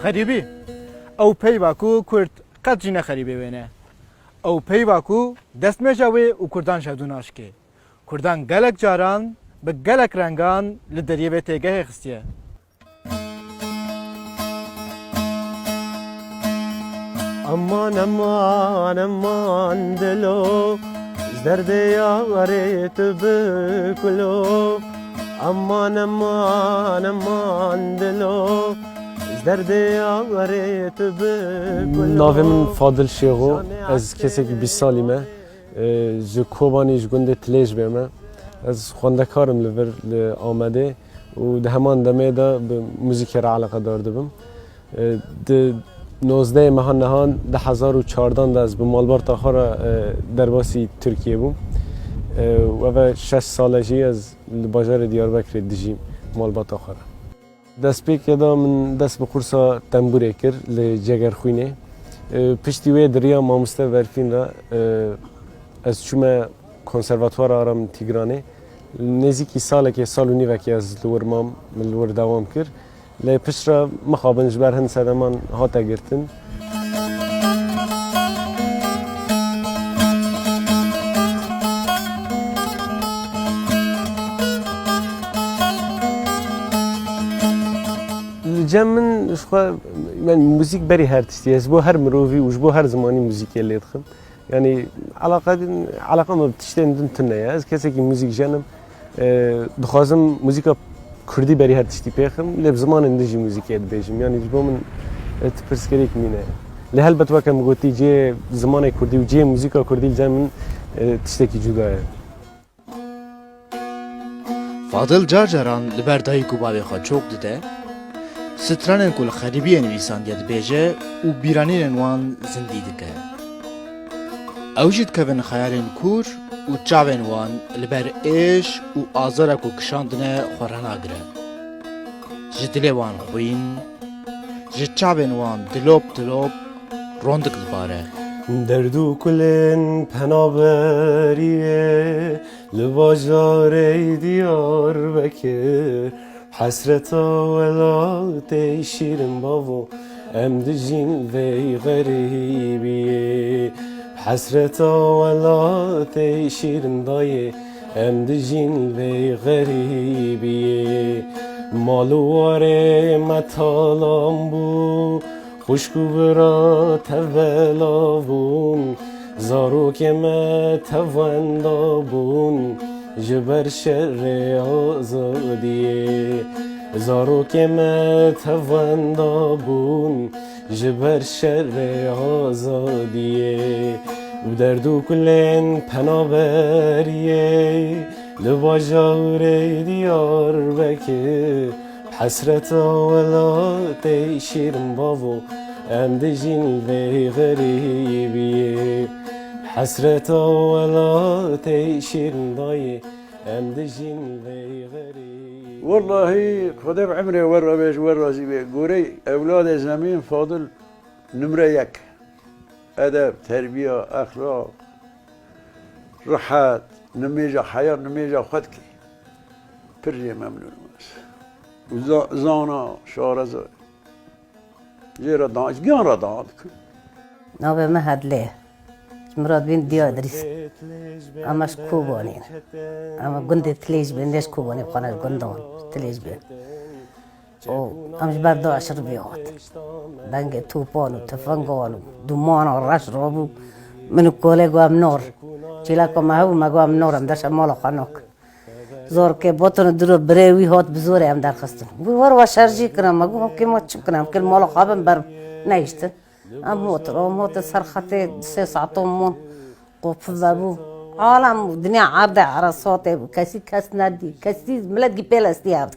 خریبی او پی باکو کرد قد جینه خریبی وینه او پی باکو دست میجاوی و کردان شدون آشکی کردان گلک جاران به گلک رنگان لدریه به تیگه خستیه امان امان امان دلو زرد یاریت بکلو امان امان امان دلو زرد یاریت بکلو ناوم فاضل شیخو از کسی که 20 سالیمه جو کوبانیش گنده تلیج بیمه از خواندکارم لور آمده و ده همان دمه دا به موزیک را علاقه دارده بم 19 ماه نهان 2014 از به مالبار تاخر درباسی ترکیه بوم و 6 سالگی از بازار دیاربکر دجیم مالبار تاخر دست پیک یدا من دست به کورسا تنبوره کر لجگر خوینه پشتی وی دریا مامسته ورفین را از چوم کنسرواتوار آرام تیگرانه نزدیکی ساله که سال و نیوه که از لور مام لور دوام کرد لی پشت را مخابنش بر هند سرمان هاتا گرتن جمن من موسیقی بری هر تشتی از بو هر مروفی وش بو هر زمانی موسیقی اللي يدخل يعني علاقه ما بتشتين دون تنه از کسی که موسیقی جنم دخوازم موسیقی کردی بری هر تشتی پیخم لب زمان اندیجی موسیقی اد بیشم يعني جبو من تپرسکریک مینه لهل بتوکم گوتی جه زمان کردی و جه موسیقی کردی زمن تشتکی جداه فاضل جارجران لبردایی کوباوی خود چوک دیده سترانن کل خریبی نویسان دید بیجه و بیرانین وان زندی دکه اوجید که بن خیالین کور و چاوین وان لبر ایش و آزارک و کشاندنه خوران آگره جدلی وان خوین جد چاوین وان دلوب روندک لباره دردو کلن پنابریه لباجاره دیار بکر حسرتا ولات شیرین بابو امدجین وی غریبیه حسرتا ولات شیرین دایه امدجین وی غریبیه مالواره مطالام بو خوشکو برا تولا بون زارو که ما تواندا بون جبر شر آزادیه زارو که ما تواندا بون جبر شر آزادیه و دردو کلن پنابریه لباجار دیار بکه حسرت ولات شیرین بابو امدجین وی غریبیه حسرت ولات شیرین دایه امدجین وی غریبیه والله خدا بعمري ورا بيش ورا زي قوري اولاد زمين فاضل نمرة يك ادب تربيه اخلاق راحات نميجه حياه نميجه خدك بري ممنون زانا شارزه جيرا دانش جان را داد نابه مهد له مراد بين ديادريس اماش كوبانين اما گند تليج بين ليش كوباني بخانه گندان تليج بين او امش بردا 10 بيات دنگ توپان و تفنگان و دومان و رش رابو منو کولگو ام نور چیلا که مهو مگو ام نورم درش مالا خانوک زور که باتون درو بروی هات بزوره هم در خستن بوار و شرجی کنم مگو هم که ما چم کنم که مالا خوابم بر نیشتن ام موت سرخطه 3 ساعتون قف بابو عالم دنیا عرضه عرصات کسی کس ندی کسی ملت پیل استیاب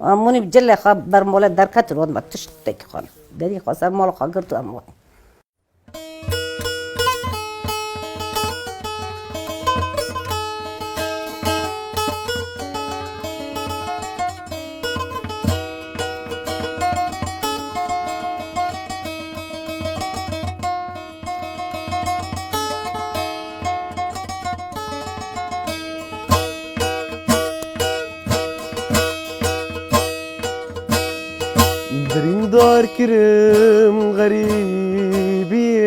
امونی بجله خواب بر مولد در کتر ود ما تشتک خان دری خاصه مالا خاگر تو اموت دار کرم غریبیه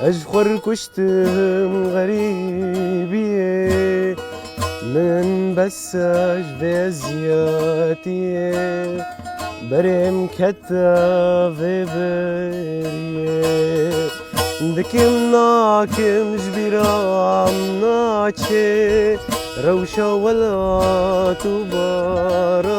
اجخور کشتم غریبیه من بس اجده زیادیه برم کتاف بریه دکم ناکم جبیرام ناچه روشا ولا تباراجه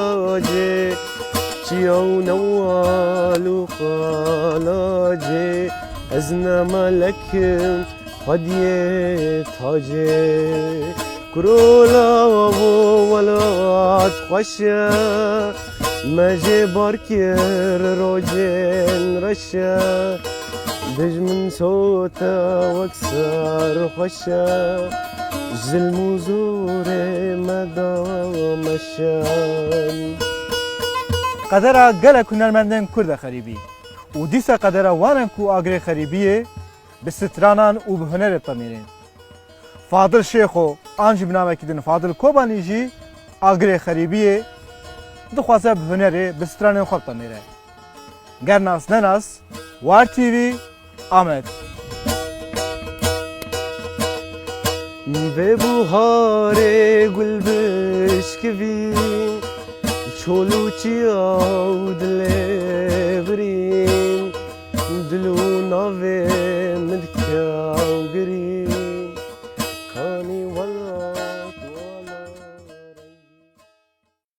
چیو نوالو خالاجه ازنا ملکم خدیه تاجه کرولا و ولات خوشه مجه بارکر روجن رشه دجمن صوتا واكسر خوشه ظلم و زور مدامشان قدرا گلک هنرمندن کرد خریبی و دیسا قدرا وانن کو آگری خریبیه به سترانان و به هنر تمیرین فاضل شیخو آنج بنامه کدن فاضل کوبانی جی آگری خریبیه دخواسته به هنر به سترانان خود تمیره گرناس نناس وار تیوی آمد به بوهار گل بشکویم چولوچی آو دل بریم دلو ناوه مدکاو گریم کانی والا